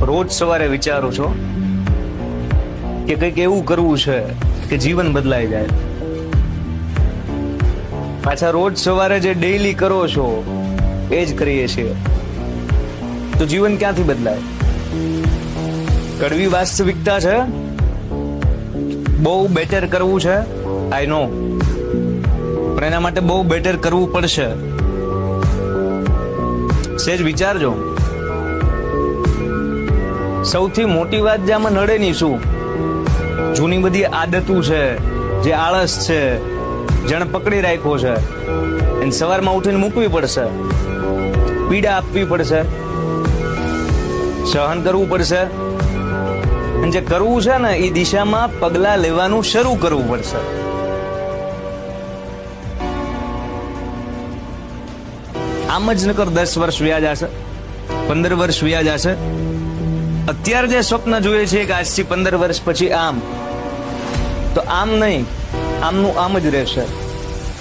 રોજ સવારે વિચારો છો કે કંઈક એવું કરવું છે કે જીવન બદલાઈ જાય? પાછા રોજ સવારે જે ડેઈલી કરો છો એ જ કરીએ છીએ, તો જીવન ક્યાંથી બદલાય? કડવી વાસ્તવિકતા છે. બહુ બેટર કરવું છે, આઈ નો, પણ એના માટે બહુ બેટર કરવું પડશે. સેજ વિચારજો. સૌથી મોટી વાત જે આમાં નડે નહીં શું? જૂની બધી આદતું છે, જે આળસ છે, જેને પકડી રાખ્યો છે, એને સવારમાં ઉઠીને મૂકવી પડશે, પીડા આપવી પડશે, સહન કરવું પડશે, અને જે કરવું છે ને એ દિશામાં પગલા લેવાનું શરૂ કરવું પડશે. આમ જ નકર 10 વર્ષ વ્યા જશે, 15 વર્ષ વ્યા જશે. અત્યારે જે સ્વપ્ન જોઈએ છે કે આજથી 15 વર્ષ પછી આમ, તો આમ નહીં, આમનું આમ જ રહેશે.